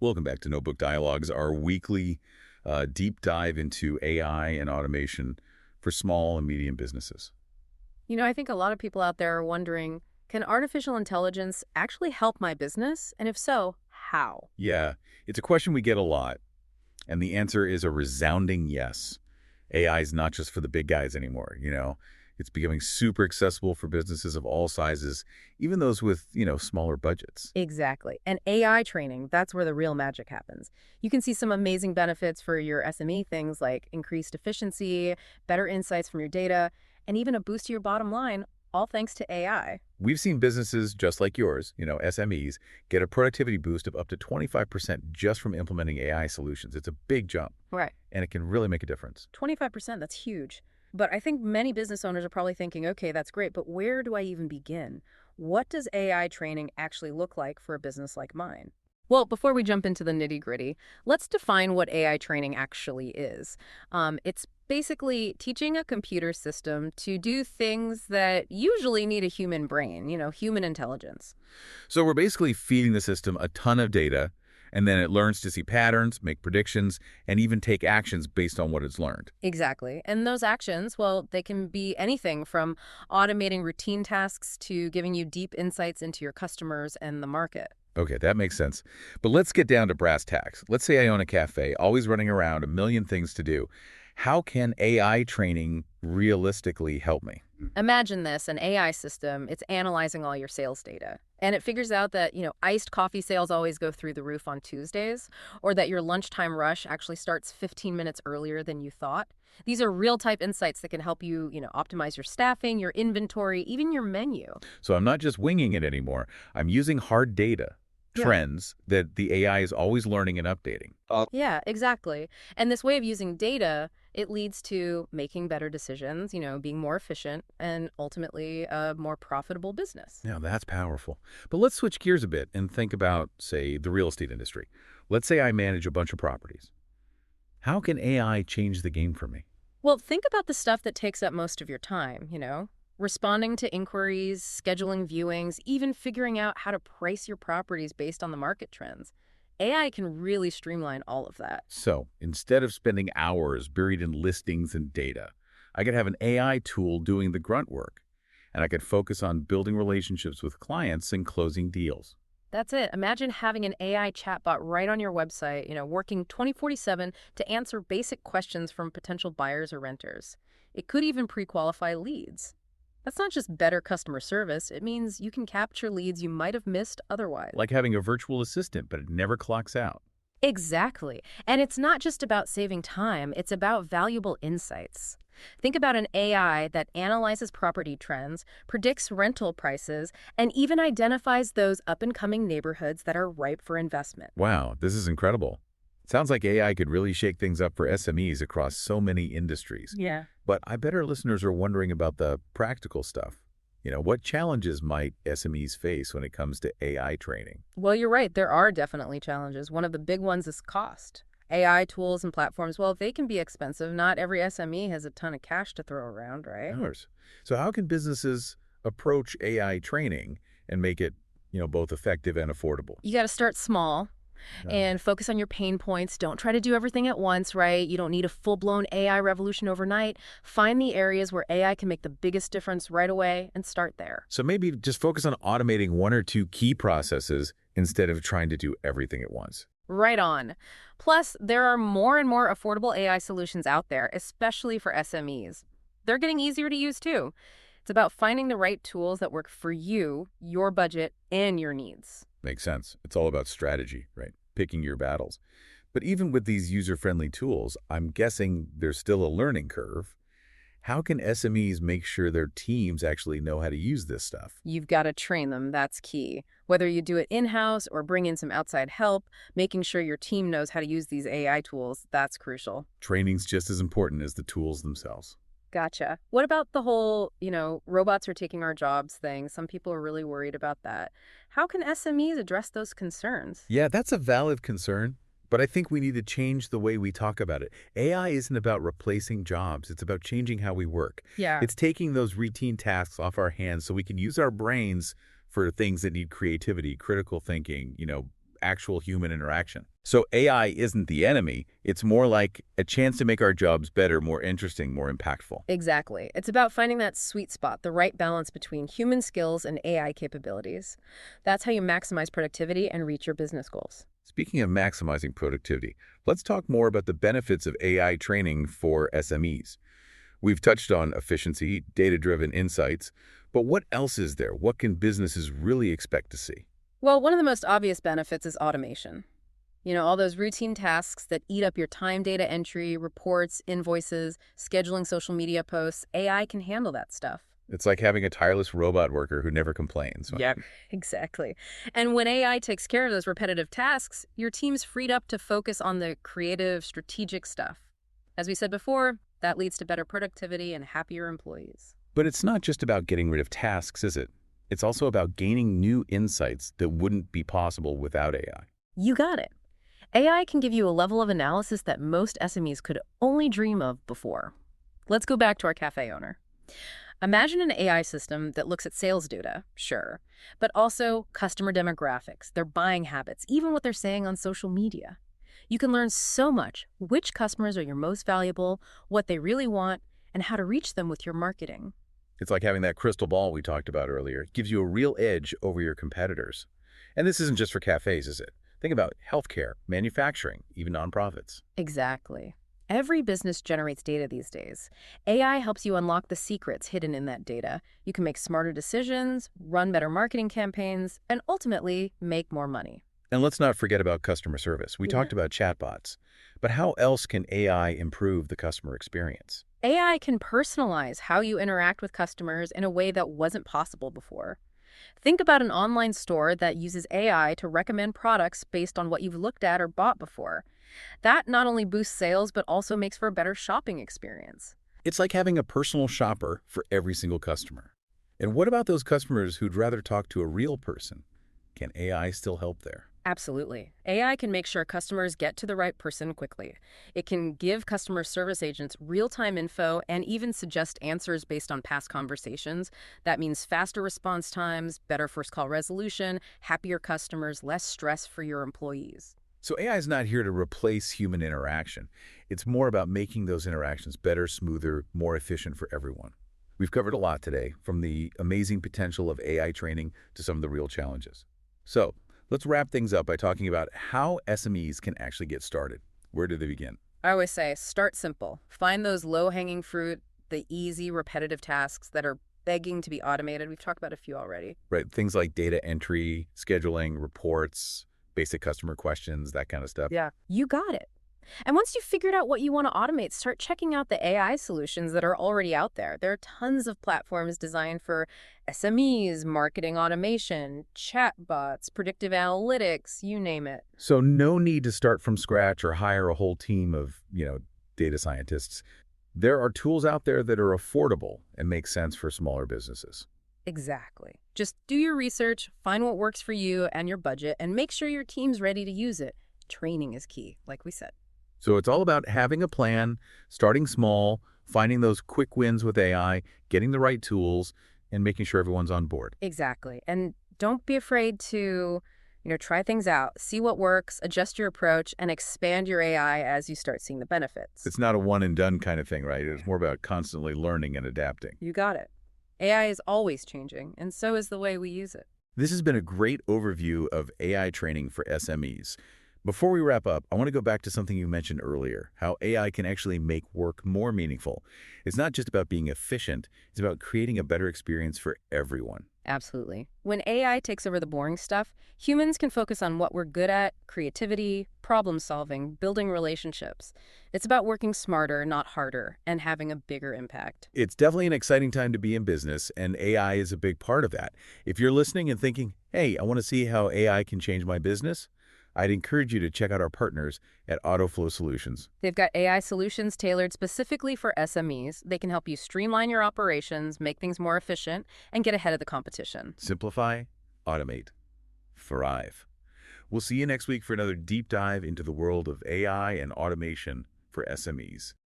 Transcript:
Welcome back to Notebook Dialogs, our weekly deep dive into AI and automation for small and medium businesses. I think a lot of people out there are wondering, can artificial intelligence actually help my business? And if so, how? Yeah, it's a question we get a lot, and the answer is a resounding yes. AI is not just for the big guys anymore. It's becoming super accessible for businesses of all sizes, even those with, smaller budgets. Exactly. And AI training, that's where the real magic happens. You can see some amazing benefits for your SME, things like increased efficiency, better insights from your data, and even a boost to your bottom line, all thanks to AI. We've seen businesses just like yours, SMEs, get a productivity boost of up to 25% just from implementing AI solutions. It's a big jump, Right. and it can really make a difference. 25%, that's huge. But I think many business owners are probably thinking, okay, that's great, but where do I even begin? What does AI training actually look like for a business like mine? Well, before we jump into the nitty-gritty, let's define what AI training actually is. It's basically teaching a computer system to do things that usually need a human brain, human intelligence. So we're basically feeding the system a ton of data, and then it learns to see patterns, make predictions, and even take actions based on what it's learned. Exactly. And those actions, well, they can be anything from automating routine tasks to giving you deep insights into your customers and the market. Okay, that makes sense. But let's get down to brass tacks. Let's say I own a cafe, always running around, a million things to do. How can AI training realistically help me? Imagine this, an AI system, it's analyzing all your sales data. And it figures out that, iced coffee sales always go through the roof on Tuesdays, or that your lunchtime rush actually starts 15 minutes earlier than you thought. These are real-type insights that can help you, optimize your staffing, your inventory, even your menu. So I'm not just winging it anymore. I'm using hard data, Yeah. trends that the AI is always learning and updating. Yeah, exactly. And this way of using data, it leads to making better decisions, being more efficient, and ultimately a more profitable business. Now that's powerful. But let's switch gears a bit and think about, say, the real estate industry. Let's say I manage a bunch of properties. How can AI change the game for me? Well, think about the stuff that takes up most of your time, responding to inquiries, scheduling viewings, even figuring out how to price your properties based on the market trends. AI can really streamline all of that. So instead of spending hours buried in listings and data, I could have an AI tool doing the grunt work, and I could focus on building relationships with clients and closing deals. That's it. Imagine having an AI chatbot right on your website, working 24/7 to answer basic questions from potential buyers or renters. It could even pre-qualify leads. That's not just better customer service, it means you can capture leads you might have missed otherwise. Like having a virtual assistant, but it never clocks out. Exactly. And it's not just about saving time, it's about valuable insights. Think about an AI that analyzes property trends, predicts rental prices, and even identifies those up-and-coming neighborhoods that are ripe for investment. Wow, this is incredible. Sounds like AI could really shake things up for SMEs across so many industries. Yeah. But I bet our listeners are wondering about the practical stuff. What challenges might SMEs face when it comes to AI training? Well, you're right. There are definitely challenges. One of the big ones is cost. AI tools and platforms, well, they can be expensive. Not every SME has a ton of cash to throw around, right? Hours. So how can businesses approach AI training and make it, both effective and affordable? You got to start small Um, and focus on your pain points. Don't try to do everything at once, right? You don't need a full-blown AI revolution overnight. Find the areas where AI can make the biggest difference right away and start there. so maybe just focus on automating one or two key processes instead of trying to do everything at once. Right on. Plus, there are more and more affordable AI solutions out there, especially for SMEs. They're getting easier to use too. It's about finding the right tools that work for you, your budget, and your needs. Makes sense. It's all about strategy, right? Picking your battles. But even with these user-friendly tools, I'm guessing there's still a learning curve. How can SMEs make sure their teams actually know how to use this stuff? You've got to train them, that's key. Whether you do it in-house or bring in some outside help, making sure your team knows how to use these AI tools, that's crucial. Training's just as important as the tools themselves. Gotcha. What about the whole, robots are taking our jobs thing? Some people are really worried about that. How can SMEs address those concerns? Yeah, that's a valid concern, but I think we need to change the way we talk about it. AI isn't about replacing jobs. It's about changing how we work. Yeah. It's taking those routine tasks off our hands so we can use our brains for things that need creativity, critical thinking, actual human interaction. So AI isn't the enemy. It's more like a chance to make our jobs better, more interesting, more impactful. Exactly. It's about finding that sweet spot, the right balance between human skills and AI capabilities. That's how you maximize productivity and reach your business goals. Speaking of maximizing productivity, let's talk more about the benefits of AI training for SMEs. We've touched on efficiency, data-driven insights, but what else is there? What can businesses really expect to see? Well, one of the most obvious benefits is automation. All those routine tasks that eat up your time, data entry, reports, invoices, scheduling social media posts, AI can handle that stuff. It's like having a tireless robot worker who never complains. Yep. Exactly. And when AI takes care of those repetitive tasks, your team's freed up to focus on the creative, strategic stuff. As we said before, that leads to better productivity and happier employees. But it's not just about getting rid of tasks, is it? It's also about gaining new insights that wouldn't be possible without AI. You got it. AI can give you a level of analysis that most SMEs could only dream of before. Let's go back to our cafe owner. Imagine an AI system that looks at sales data, sure, but also customer demographics, their buying habits, even what they're saying on social media. You can learn so much: which customers are your most valuable, what they really want, and how to reach them with your marketing. It's like having that crystal ball we talked about earlier. It gives you a real edge over your competitors. And this isn't just for cafes, is it? Think about healthcare, manufacturing, even nonprofits. Exactly. Every business generates data these days. AI helps you unlock the secrets hidden in that data. You can make smarter decisions, run better marketing campaigns, and ultimately make more money. And let's not forget about customer service. We Yeah. talked about chatbots. But how else can AI improve the customer experience? AI can personalize how you interact with customers in a way that wasn't possible before. Think about an online store that uses AI to recommend products based on what you've looked at or bought before. That not only boosts sales, but also makes for a better shopping experience. It's like having a personal shopper for every single customer. And what about those customers who'd rather talk to a real person? Can AI still help there? Absolutely. AI can make sure customers get to the right person quickly. It can give customer service agents real-time info and even suggest answers based on past conversations. That means faster response times, better first call resolution, happier customers, less stress for your employees. So AI is not here to replace human interaction. It's more about making those interactions better, smoother, more efficient for everyone. We've covered a lot today, from the amazing potential of AI training to some of the real challenges. So let's wrap things up by talking about how SMEs can actually get started. Where do they begin? I always say, start simple. Find those low-hanging fruit, the easy, repetitive tasks that are begging to be automated. We've talked about a few already. Right, things like data entry, scheduling, reports, basic customer questions, that kind of stuff. Yeah. You got it. And once you've figured out what you want to automate, start checking out the AI solutions that are already out there. There are tons of platforms designed for SMEs, marketing automation, chatbots, predictive analytics, you name it. So no need to start from scratch or hire a whole team of, data scientists. There are tools out there that are affordable and make sense for smaller businesses. Exactly. Just do your research, find what works for you and your budget, and make sure your team's ready to use it. Training is key, like we said. So it's all about having a plan, starting small, finding those quick wins with AI, getting the right tools, and making sure everyone's on board. Exactly. And don't be afraid to, try things out, see what works, adjust your approach, and expand your AI as you start seeing the benefits. It's not a one and done kind of thing, right? It's more about constantly learning and adapting. You got it. AI is always changing, and so is the way we use it. This has been a great overview of AI training for SMEs. Before we wrap up, I want to go back to something you mentioned earlier, how AI can actually make work more meaningful. It's not just about being efficient, it's about creating a better experience for everyone. Absolutely. When AI takes over the boring stuff, humans can focus on what we're good at: creativity, problem solving, building relationships. It's about working smarter, not harder, and having a bigger impact. It's definitely an exciting time to be in business, and AI is a big part of that. If you're listening and thinking, hey, I want to see how AI can change my business, I'd encourage you to check out our partners at AutoFlow Solutions. They've got AI solutions tailored specifically for SMEs. They can help you streamline your operations, make things more efficient, and get ahead of the competition. Simplify, automate, thrive. We'll see you next week for another deep dive into the world of AI and automation for SMEs.